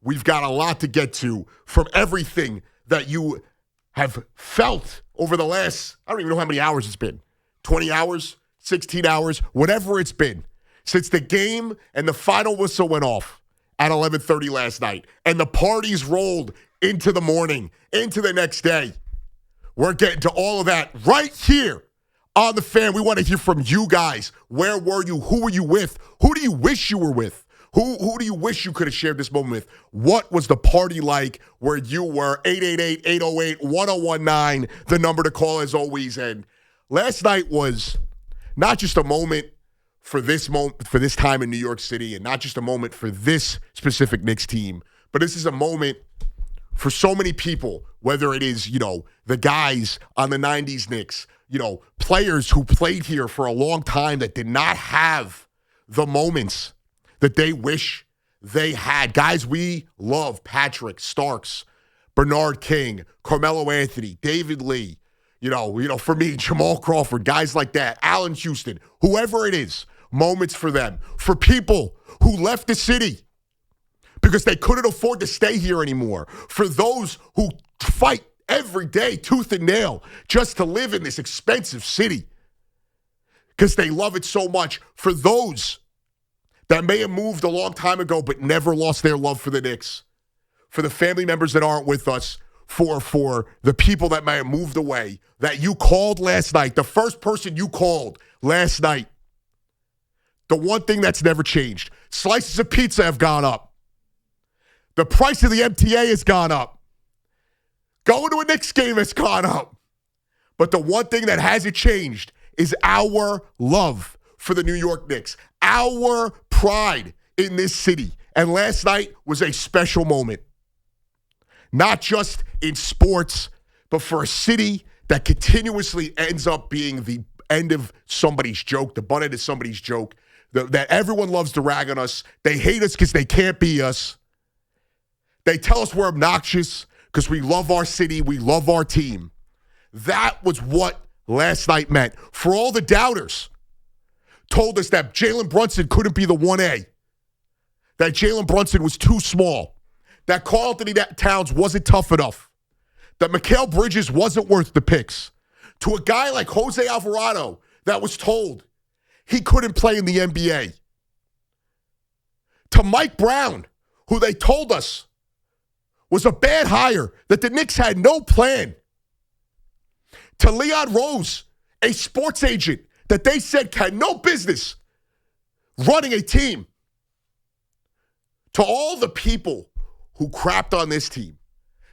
We've got a lot to get to from everything that you have felt over the last, I don't even know how many hours it's been. 20 hours, 16 hours, whatever it's been. Since the game and the final whistle went off at 11:30 last night. And the parties rolled into the morning, into the next day. We're getting to all of that right here on The Fan. We want to hear from you guys. Where were you? Who were you with? Who do you wish you were with? Who do you wish you could have shared this moment with? What was the party like where you were? 888-808-1019, the number to call as always. And last night was not just a moment for this time in New York City, and not just a moment for this specific Knicks team, but this is a moment for so many people, whether it is, the guys on the 90s Knicks, players who played here for a long time that did not have the moments that they wish they had. Guys we love, Patrick, Starks, Bernard King, Carmelo Anthony, David Lee, for me, Jamal Crawford, guys like that, Allen Houston, whoever it is, moments for them. For people who left the city because they couldn't afford to stay here anymore. For those who fight every day, tooth and nail, just to live in this expensive city because they love it so much. For those that may have moved a long time ago but never lost their love for the Knicks. For the family members that aren't with us. For the people that may have moved away, that you called last night, the first person you called last night. The one thing that's never changed. Slices of pizza have gone up. The price of the MTA has gone up. Going to a Knicks game has gone up. But the one thing that hasn't changed is our love for the New York Knicks. Our pride in this city. And last night was a special moment. Not just in sports, but for a city that continuously ends up being the end of somebody's joke, the butt end of somebody's joke, that everyone loves to rag on us. They hate us because they can't be us. They tell us we're obnoxious because we love our city, we love our team. That was what last night meant. For all the doubters told us that Jalen Brunson couldn't be the 1A, that Jalen Brunson was too small, that Karl Anthony Towns wasn't tough enough, that Mikal Bridges wasn't worth the picks, to a guy like Jose Alvarado that was told he couldn't play in the NBA, to Mike Brown, who they told us was a bad hire, that the Knicks had no plan, to Leon Rose, a sports agent that they said had no business running a team, to all the people who crapped on this team,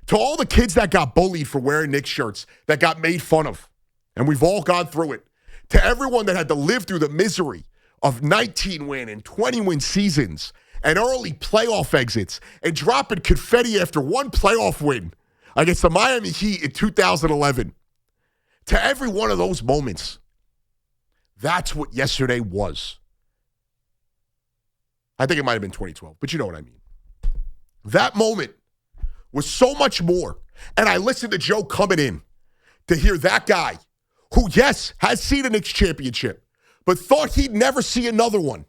to all the kids that got bullied for wearing Knicks shirts, that got made fun of, and we've all gone through it, to everyone that had to live through the misery of 19-win and 20-win seasons and early playoff exits and dropping confetti after one playoff win against the Miami Heat in 2011, to every one of those moments, that's what yesterday was. I think it might have been 2012, but you know what I mean. That moment was so much more. And I listened to Joe coming in to hear that guy who, yes, has seen a Knicks championship, but thought he'd never see another one.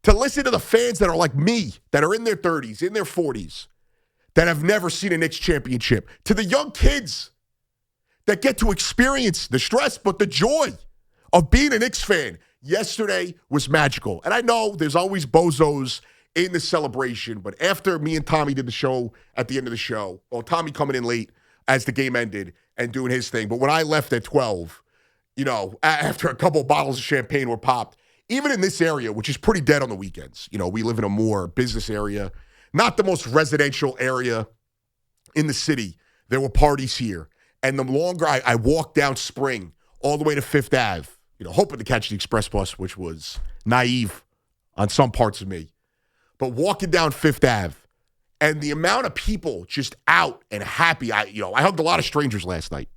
To listen to the fans that are like me, that are in their 30s, in their 40s, that have never seen a Knicks championship. To the young kids that get to experience the stress, but the joy of being a Knicks fan. Yesterday was magical. And I know there's always bozos in the celebration, but after me and Tommy did the show at the end of the show, well, Tommy coming in late as the game ended and doing his thing, but when I left at 12, after a couple of bottles of champagne were popped, even in this area, which is pretty dead on the weekends, we live in a more business area, not the most residential area in the city. There were parties here. And the longer I walked down Spring all the way to Fifth Ave, hoping to catch the express bus, which was naive on some parts of me, but walking down Fifth Ave and the amount of people just out and happy. I hugged a lot of strangers last night.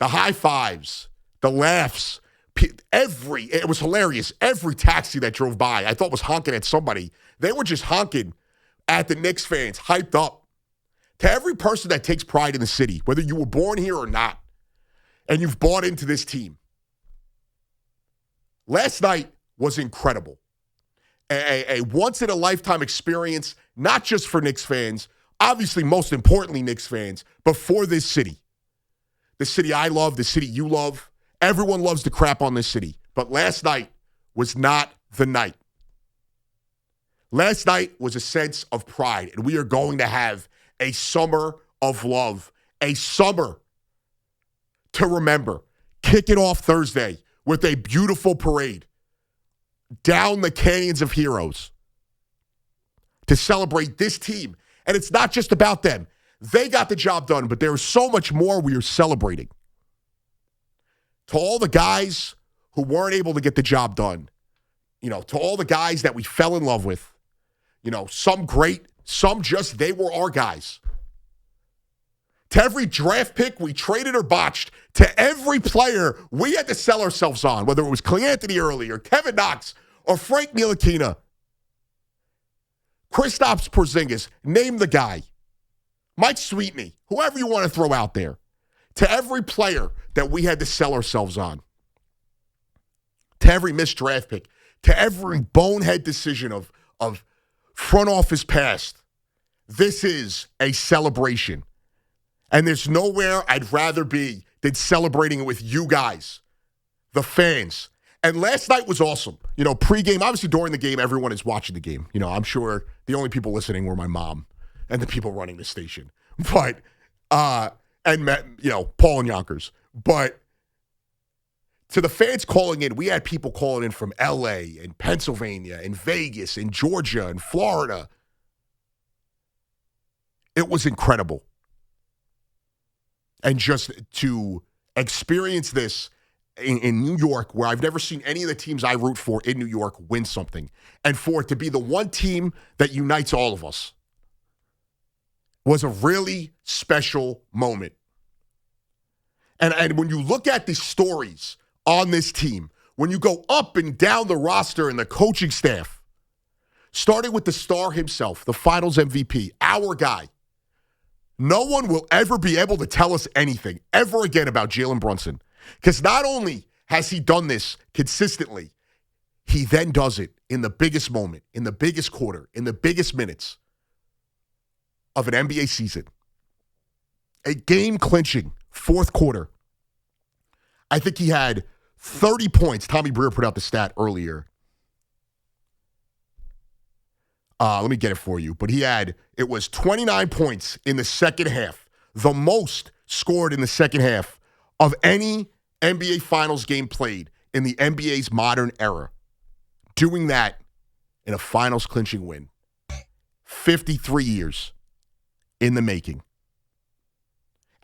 The high fives, the laughs, it was hilarious. Every taxi that drove by, I thought was honking at somebody. They were just honking at the Knicks fans, hyped up. To every person that takes pride in the city, whether you were born here or not, and you've bought into this team. Last night was incredible. a once-in-a-lifetime experience, not just for Knicks fans, obviously most importantly Knicks fans, but for this city. The city I love, the city you love. Everyone loves to crap on this city. But last night was not the night. Last night was a sense of pride, and we are going to have a summer of love, a summer to remember. Kick it off Thursday with a beautiful parade down the Canyons of Heroes to celebrate this team. And it's not just about them. They got the job done, but there is so much more we are celebrating. To all the guys who weren't able to get the job done, to all the guys that we fell in love with, some great, some just, they were our guys. To every draft pick we traded or botched, to every player we had to sell ourselves on, whether it was Clay Anthony early or Kevin Knox or Frank Ntilikina, Kristaps Porzingis, name the guy, Mike Sweetney, whoever you want to throw out there, to every player that we had to sell ourselves on, to every missed draft pick, to every bonehead decision of front office past, this is a celebration. And there's nowhere I'd rather be than celebrating it with you guys, the fans. And last night was awesome. Pregame, obviously during the game, everyone is watching the game. I'm sure the only people listening were my mom and the people running the station. But, Paul and Yonkers. But to the fans calling in, we had people calling in from L.A. and Pennsylvania and Vegas and Georgia and Florida. It was incredible. And just to experience this in New York, where I've never seen any of the teams I root for in New York win something, and for it to be the one team that unites all of us, was a really special moment. And when you look at the stories on this team, when you go up and down the roster and the coaching staff, starting with the star himself, the finals MVP, our guy, no one will ever be able to tell us anything ever again about Jalen Brunson. Because not only has he done this consistently, he then does it in the biggest moment, in the biggest quarter, in the biggest minutes of an NBA season. A game-clinching fourth quarter. I think he had 30 points. Tommy Breer put out the stat earlier. Let me get it for you. But it was 29 points in the second half. The most scored in the second half of any NBA Finals game played in the NBA's modern era. Doing that in a Finals clinching win. 53 years in the making.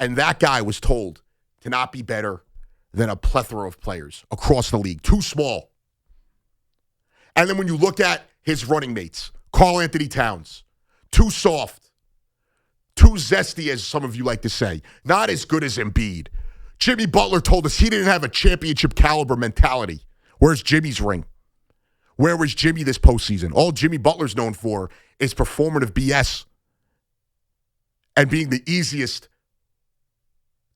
And that guy was told to not be better than a plethora of players across the league. Too small. And then when you look at his running mates, Karl Anthony Towns, too soft, too zesty, as some of you like to say, not as good as Embiid. Jimmy Butler told us he didn't have a championship caliber mentality. Where's Jimmy's ring? Where was Jimmy this postseason? All Jimmy Butler's known for is performative BS and being the easiest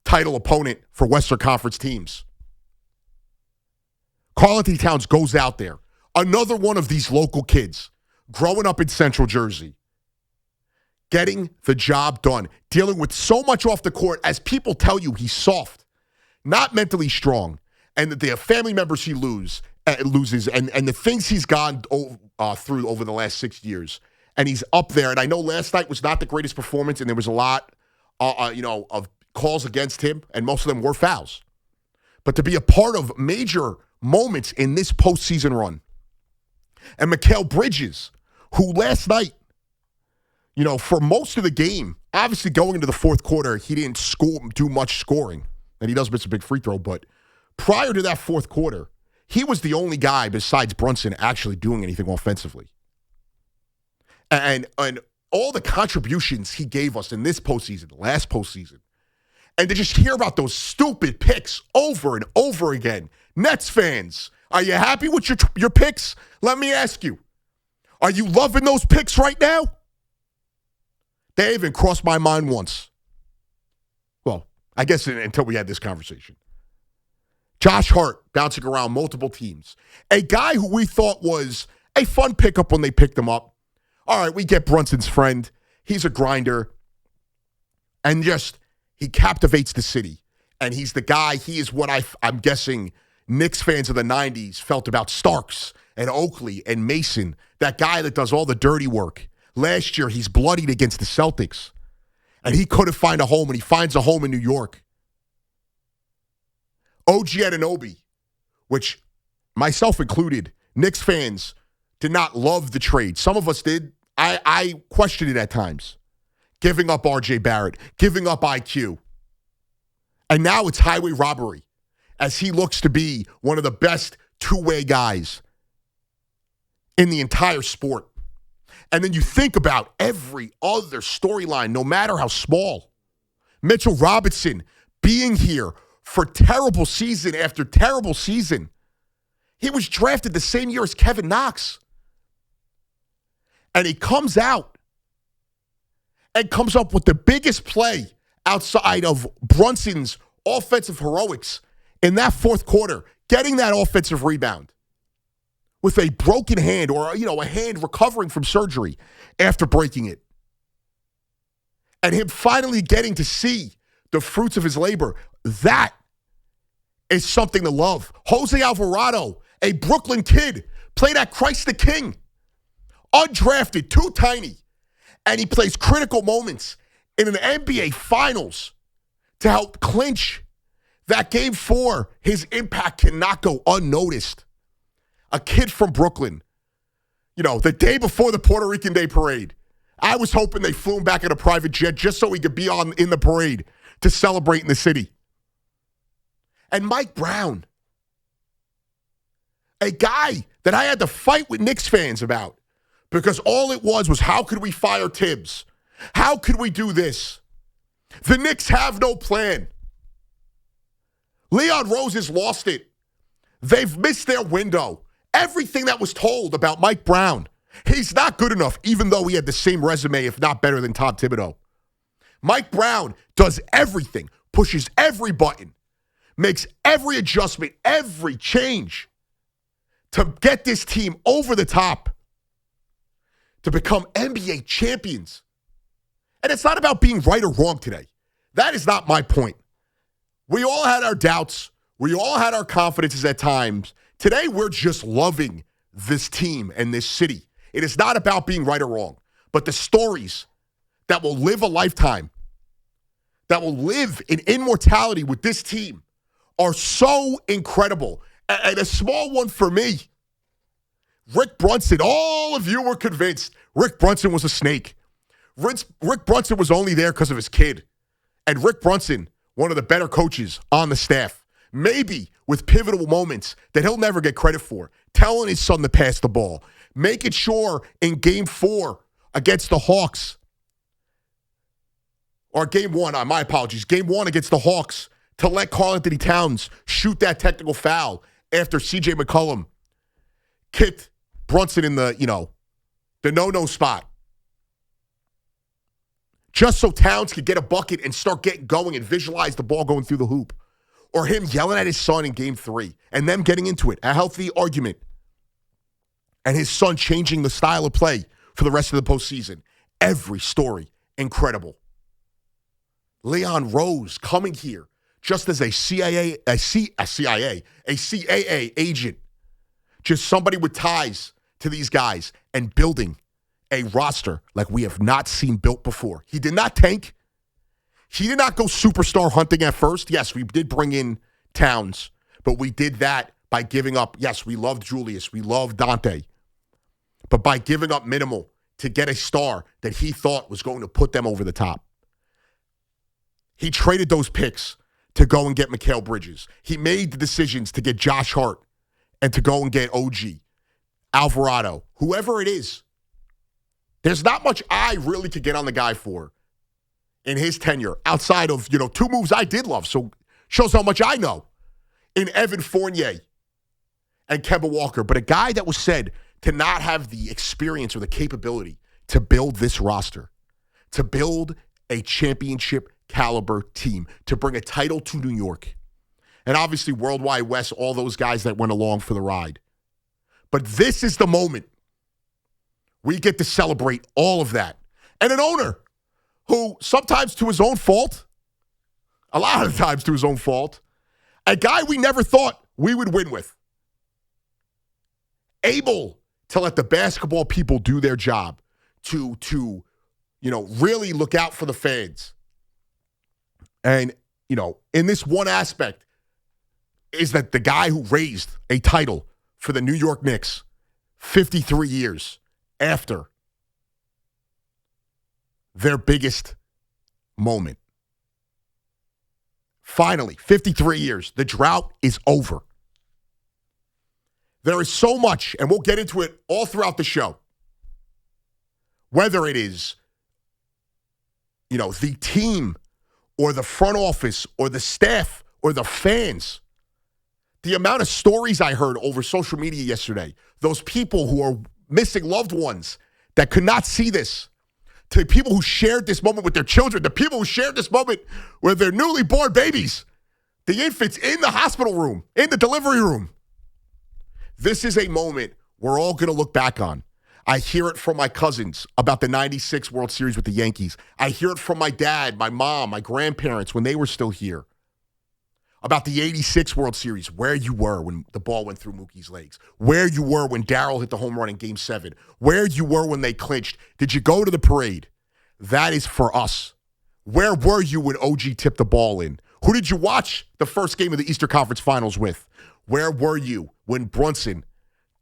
title opponent for Western Conference teams. Karl Anthony Towns goes out there. Another one of these local kids growing up in Central Jersey, getting the job done, dealing with so much off the court, as people tell you he's soft, not mentally strong, and that the family members he loses, and the things he's gone through over the last 6 years. And he's up there. And I know last night was not the greatest performance, and there was a lot of calls against him, and most of them were fouls. But to be a part of major moments in this postseason run, and Mikal Bridges, who last night, for most of the game, obviously going into the fourth quarter, he didn't do much scoring, and he does miss a big free throw, but prior to that fourth quarter, he was the only guy besides Brunson actually doing anything offensively. And all the contributions he gave us in this postseason, last postseason, and to just hear about those stupid picks over and over again. Nets fans, are you happy with your picks? Let me ask you, are you loving those picks right now? They haven't crossed my mind once. Well, I guess until we had this conversation. Josh Hart bouncing around multiple teams. A guy who we thought was A fun pickup when they picked him up. All right, we get Brunson's friend. He's a grinder. And just, he captivates the city. And he's the guy, he is what I'm guessing Knicks fans of the 90s felt about Starks and Oakley and Mason, that guy that does all the dirty work. Last year, he's bloodied against the Celtics. And he couldn't find a home, and he finds a home in New York. OG Anunoby, which myself included, Knicks fans did not love the trade. Some of us did. I questioned it at times. Giving up RJ Barrett, giving up IQ. And now it's highway robbery as he looks to be one of the best two-way guys in the entire sport. And then you think about every other storyline, no matter how small. Mitchell Robinson being here for terrible season after terrible season. He was drafted the same year as Kevin Knox. And he comes out and comes up with the biggest play outside of Brunson's offensive heroics in that fourth quarter, getting that offensive rebound with a broken hand or, a hand recovering from surgery after breaking it. And him finally getting to see the fruits of his labor. That is something to love. Jose Alvarado, a Brooklyn kid, played at Christ the King. Undrafted, too tiny. And he plays critical moments in an NBA Finals to help clinch that Game 4. His impact cannot go unnoticed. A kid from Brooklyn, the day before the Puerto Rican Day Parade. I was hoping they flew him back in a private jet just so he could be in the parade to celebrate in the city. And Mike Brown, a guy that I had to fight with Knicks fans about because all it was how could we fire Tibbs? How could we do this? The Knicks have no plan. Leon Rose has lost it. They've missed their window. Everything that was told about Mike Brown, he's not good enough, even though he had the same resume, if not better than Tom Thibodeau. Mike Brown does everything, pushes every button, makes every adjustment, every change to get this team over the top, to become NBA champions. And it's not about being right or wrong today. That is not my point. We all had our doubts. We all had our confidences at times. Today, we're just loving this team and this city. It is not about being right or wrong, but the stories that will live a lifetime, that will live in immortality with this team are so incredible. And a small one for me, Rick Brunson. All of you were convinced Rick Brunson was a snake. Rick Brunson was only there because of his kid. And Rick Brunson, one of the better coaches on the staff, maybe with pivotal moments that he'll never get credit for, telling his son to pass the ball, making sure in Game 4 against the Hawks, or Game 1, my apologies, Game 1 against the Hawks, to let Karl-Anthony Towns shoot that technical foul after C.J. McCollum kicked Brunson in the no-no spot. Just so Towns could get a bucket and start getting going and visualize the ball going through the hoop. Or him yelling at his son in Game 3 and them getting into it, a healthy argument. And his son changing the style of play for the rest of the postseason. Every story, incredible. Leon Rose coming here just as a CAA agent. Just somebody with ties to these guys and building a roster like we have not seen built before. He did not tank. He did not go superstar hunting at first. Yes, we did bring in Towns, but we did that by giving up. Yes, we loved Julius. We loved Dante. But by giving up minimal to get a star that he thought was going to put them over the top. He traded those picks to go and get Mikal Bridges. He made the decisions to get Josh Hart and to go and get OG, Alvarado, whoever it is. There's not much I really could get on the guy for in his tenure outside of, two moves I did love. So shows how much I know in Evan Fournier and Kemba Walker. But a guy that was said to not have the experience or the capability to build this roster, to build a championship caliber team, to bring a title to New York. And obviously Worldwide West, all those guys that went along for the ride. But this is the moment We get to celebrate all of that. And an owner who sometimes to his own fault, a lot of times to his own fault, a guy we never thought we would win with, able to let the basketball people do their job, to really look out for the fans. And, in this one aspect is that the guy who raised a title for the New York Knicks 53 years after their biggest moment. Finally, 53 years. The drought is over. There is so much, and we'll get into it all throughout the show. Whether it is, the team or the front office or the staff or the fans. The amount of stories I heard over social media yesterday, those people who are missing loved ones that could not see this, to the people who shared this moment with their children, the people who shared this moment with their newly born babies, the infants in the hospital room, in the delivery room. This is a moment we're all going to look back on. I hear it from my cousins about the 96 World Series with the Yankees. I hear it from my dad, my mom, my grandparents when they were still here. About the 86 World Series, where you were when the ball went through Mookie's legs, where you were when Darryl hit the home run in Game 7, where you were when they clinched. Did you go to the parade? That is for us. Where were you when OG tipped the ball in? Who did you watch the first game of the Eastern Conference Finals with? Where were you when Brunson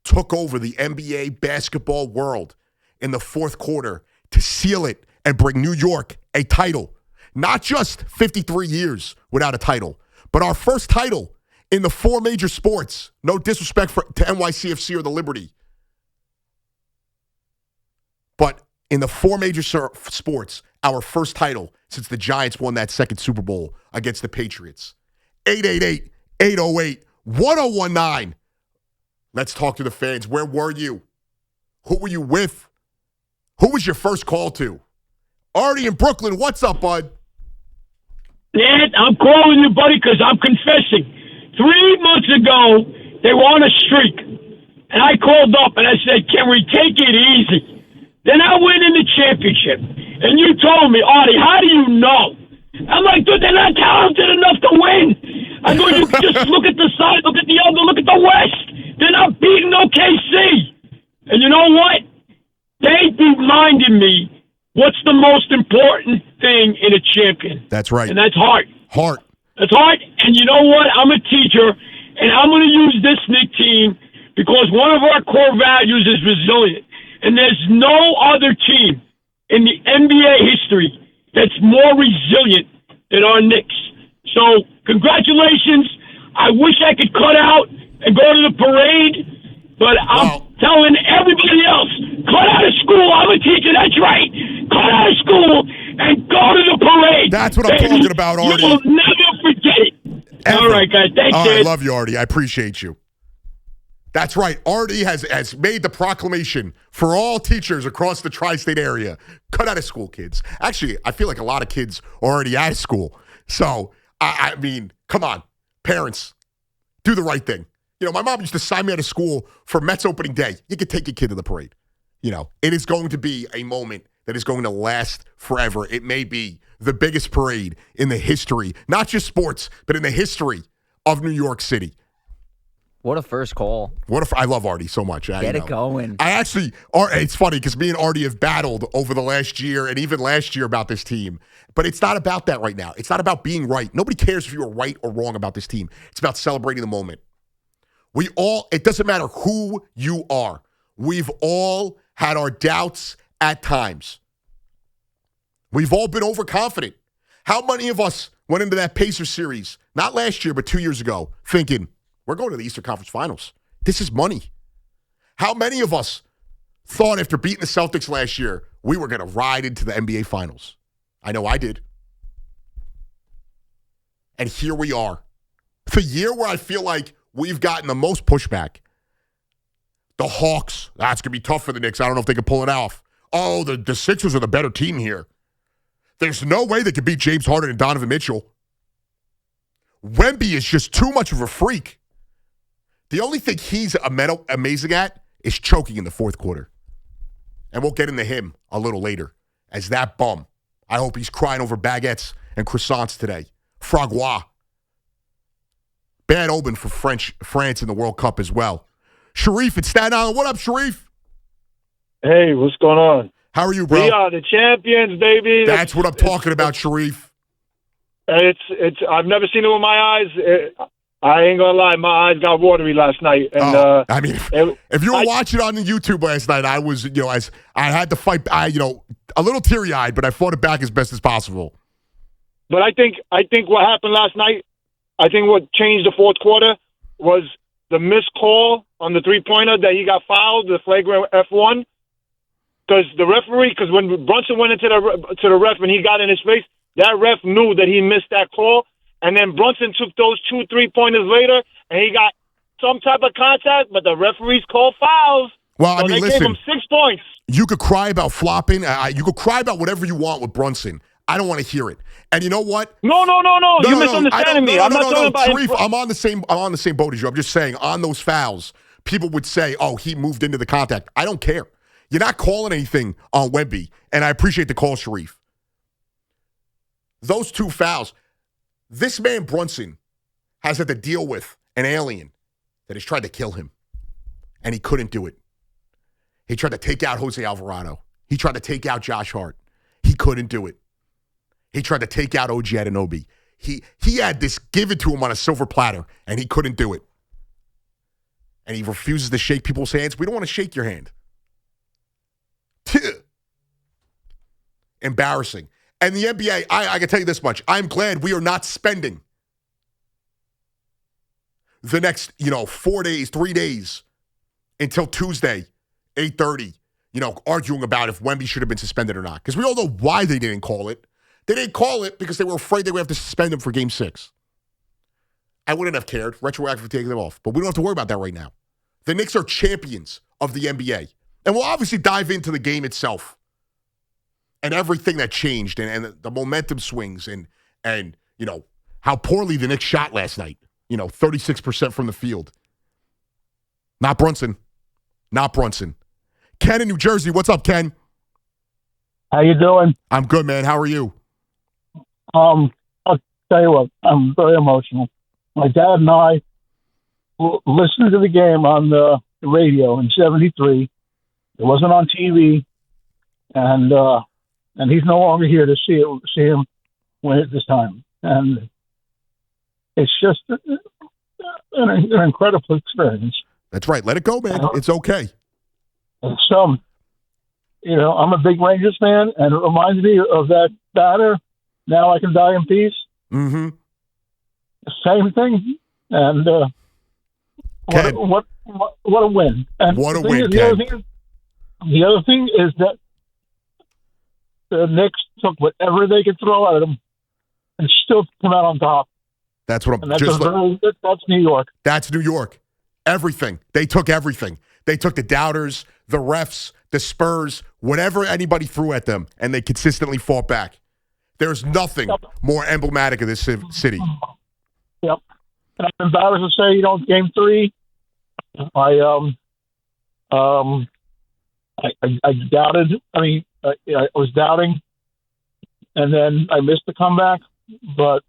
took over the NBA basketball world in the fourth quarter to seal it and bring New York a title? Not just 53 years without a title, but our first title in the 4 major sports. No disrespect to NYCFC or the Liberty. But in the 4 major sports, our first title since the Giants won that second Super Bowl against the Patriots. 888-808-1019. Let's talk to the fans. Where were you? Who were you with? Who was your first call to? Artie in Brooklyn, what's up, bud? Dad, I'm calling you, buddy, because I'm confessing. 3 months ago, they were on a streak. And I called up and I said, can we take it easy? Then I went in the championship. And you told me, Artie, how do you know? I'm like, dude, they're not talented enough to win. I go, you just look at the side, look at the other, look at the West. They're not beating OKC. And you know what? They reminded me what's the most important thing in a champion. That's right. And that's heart. Heart. That's heart. And you know what? I'm a teacher, and I'm going to use this Knicks team because one of our core values is resilient. And there's no other team in the NBA history that's more resilient than our Knicks. So, congratulations. I wish I could cut out and go to the parade, but I'm telling everybody else, cut out of school. I'm a teacher. That's right. Cut out of school and go to the parade. That's what I'm talking about, Artie. You will never forget it. Ever. All right, guys. Thanks, All Dad. right, love you, Artie. I appreciate you. That's right. Artie has made the proclamation for all teachers across the tri-state area. Cut out of school, kids. Actually, I feel like a lot of kids are already out of school. So, I mean, come on. Parents, do the right thing. My mom used to sign me out of school for Mets opening day. You could take your kid to the parade. It is going to be a moment that is going to last forever. It may be the biggest parade in the history, not just sports, but in the history of New York City. What a first call. I love Artie so much. Get it going. It's funny because me and Artie have battled over the last year and even last year about this team. But it's not about that right now. It's not about being right. Nobody cares if you are right or wrong about this team. It's about celebrating the moment. It doesn't matter who you are. We've all had our doubts at times. We've all been overconfident. How many of us went into that Pacers series, not last year, but 2 years ago, thinking, we're going to the Eastern Conference Finals. This is money. How many of us thought after beating the Celtics last year, we were going to ride into the NBA Finals? I know I did. And here we are. The year where I feel like we've gotten the most pushback. The Hawks, that's going to be tough for the Knicks. I don't know if they can pull it off. Oh, the Sixers are the better team here. There's no way they could beat James Harden and Donovan Mitchell. Wemby is just too much of a freak. The only thing he's amazing at is choking in the fourth quarter. And we'll get into him a little later as that bum. I hope he's crying over baguettes and croissants today. Fragua. Bad omen for France in the World Cup as well. Sharif at Staten Island. What up, Sharif? Hey, what's going on? How are you, bro? We are the champions, baby. That's what I'm talking about, Sharif. It's. I've never seen it with my eyes. I ain't gonna lie, my eyes got watery last night. And I mean, if you were watching on the YouTube last night, I was, as I had to fight, a little teary-eyed, but I fought it back as best as possible. But I think what happened last night, I think what changed the fourth quarter was the missed call on the three-pointer that he got fouled, the flagrant F1. Because when Brunson went into the ref and he got in his face, that ref knew that he missed that call. And then Brunson took those 2 3-pointers later, and he got some type of contact, but the referees called fouls. Well, so I mean, they listen, gave him 6 points. You could cry about flopping. You could cry about whatever you want with Brunson. I don't want to hear it. And you know what? No. You're misunderstanding me. I'm not talking about Sharif, I'm on the same boat as you. I'm just saying, on those fouls, people would say, oh, he moved into the contact. I don't care. You're not calling anything on Wemby, and I appreciate the call, Sharif. Those 2 fouls. This man, Brunson, has had to deal with an alien that has tried to kill him, and he couldn't do it. He tried to take out Jose Alvarado. He tried to take out Josh Hart. He couldn't do it. He tried to take out OG Anunoby. He had this given to him on a silver platter, and he couldn't do it. And he refuses to shake people's hands. We don't want to shake your hand. Embarrassing. And the NBA, I can tell you this much. I'm glad we are not spending the next, 4 days, 3 days until Tuesday, 8:30, arguing about if Wemby should have been suspended or not. Because we all know why they didn't call it. They didn't call it because they were afraid they would have to suspend him for Game 6. I wouldn't have cared. Retroactively taking them off. But we don't have to worry about that right now. The Knicks are champions of the NBA. And we'll obviously dive into the game itself and everything that changed and the momentum swings and how poorly the Knicks shot last night. 36% from the field. Not Brunson. Ken in New Jersey. What's up, Ken? How you doing? I'm good, man. How are you? I'll tell you what, I'm very emotional. My dad and I listened to the game on the radio in '73. It wasn't on TV, and he's no longer here to see him win it this time. And it's just an incredible experience. That's right. Let it go, man. It's okay. So, I'm a big Rangers fan, and it reminds me of that batter, Now I Can Die in Peace. Mm-hmm. Same thing. And what a win. And what a win, Ken. The other thing is that the Knicks took whatever they could throw at them and still come out on top. That's what I'm and that's New York. That's New York. Everything. They took everything. They took the doubters, the refs, the Spurs, whatever anybody threw at them, and they consistently fought back. There's nothing more emblematic of this city. Yep. And I'm embarrassed to say, Game 3, I doubted. I was doubting, and then I missed the comeback. But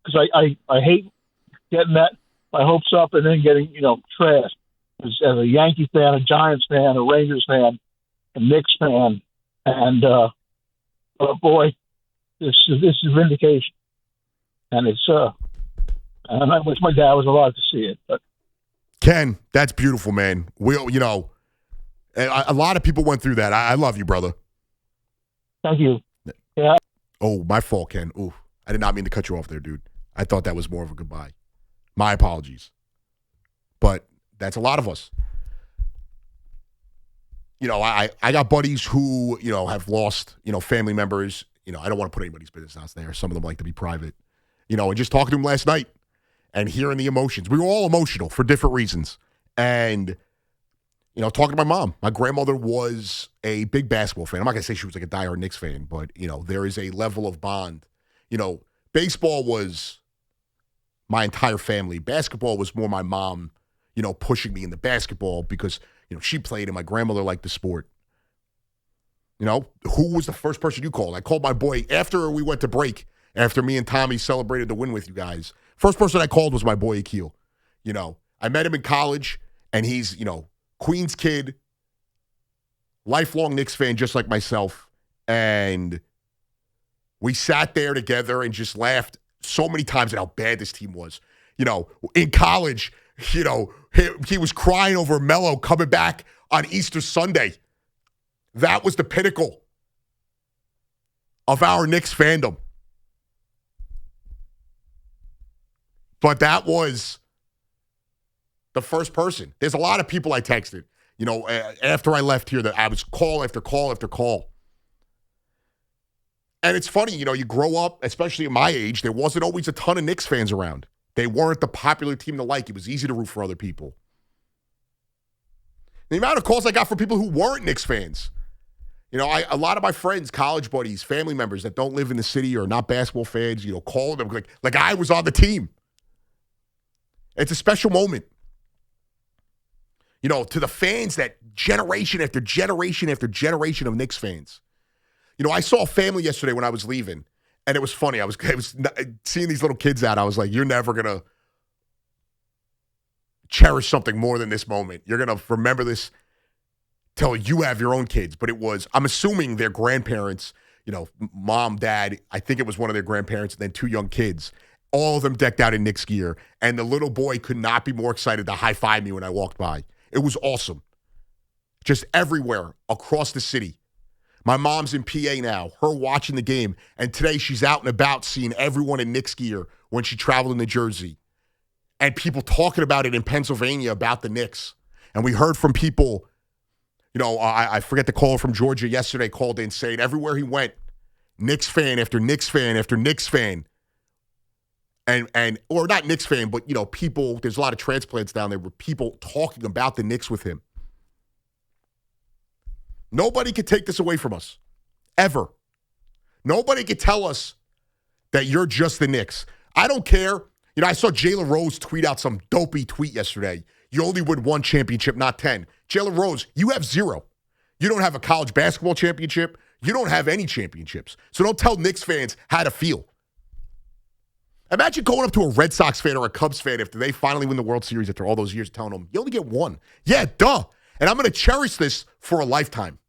because I hate getting my hopes up and then getting trashed. As a Yankee fan, a Giants fan, a Rangers fan, a Knicks fan, and boy, this is vindication, and it's and I wish my dad was alive to see it. But Ken, that's beautiful, man. A lot of people went through that. I love you, brother. Thank you. Yeah. Oh, my fault, Ken. Ooh, I did not mean to cut you off there, dude. I thought that was more of a goodbye. My apologies. But that's a lot of us. I got buddies who, have lost, family members. I don't want to put anybody's business out there. Some of them like to be private. And just talking to them last night and hearing the emotions. We were all emotional for different reasons. And, talking to my mom. My grandmother was a big basketball fan. I'm not going to say she was like a diehard Knicks fan, but, there is a level of bond. Baseball was my entire family. Basketball was more my mom, pushing me into basketball because, she played and my grandmother liked the sport. You know, who was the first person you called? I called my boy after we went to break, after me and Tommy celebrated the win with you guys. First person I called was my boy Akil. You know, I met him in college, and he's, Queens kid, lifelong Knicks fan just like myself. And we sat there together and just laughed so many times at how bad this team was. In college, he was crying over Melo coming back on Easter Sunday. That was the pinnacle of our Knicks fandom. But that was the first person. There's a lot of people I texted, after I left here that I was call after call after call. And it's funny, you grow up, especially at my age, there wasn't always a ton of Knicks fans around. They weren't the popular team to like. It was easy to root for other people. The amount of calls I got from people who weren't Knicks fans. A lot of my friends, college buddies, family members that don't live in the city or are not basketball fans, calling them like I was on the team. It's a special moment. To the fans, that generation after generation after generation of Knicks fans. I saw a family yesterday when I was leaving, and it was funny. I was seeing these little kids out. I was like, you're never going to cherish something more than this moment. You're going to remember this till you have your own kids. But I'm assuming their grandparents, mom, dad, I think it was one of their grandparents, and then two young kids, all of them decked out in Knicks gear. And the little boy could not be more excited to high-five me when I walked by. It was awesome. Just everywhere across the city. My mom's in PA now, her watching the game. And today she's out and about seeing everyone in Knicks gear when she traveled in New Jersey. And people talking about it in Pennsylvania about the Knicks. And we heard from people, I forget the caller from Georgia yesterday called in saying everywhere he went, Knicks fan after Knicks fan after Knicks fan. And or not Knicks fan, but, people, there's a lot of transplants down there with people talking about the Knicks with him. Nobody could take this away from us, ever. Nobody could tell us that you're just the Knicks. I don't care. I saw Jalen Rose tweet out some dopey tweet yesterday. You only win one championship, not 10. Jalen Rose, you have 0. You don't have a college basketball championship. You don't have any championships. So don't tell Knicks fans how to feel. Imagine going up to a Red Sox fan or a Cubs fan after they finally win the World Series after all those years telling them, you only get one. Yeah, duh. And I'm going to cherish this for a lifetime.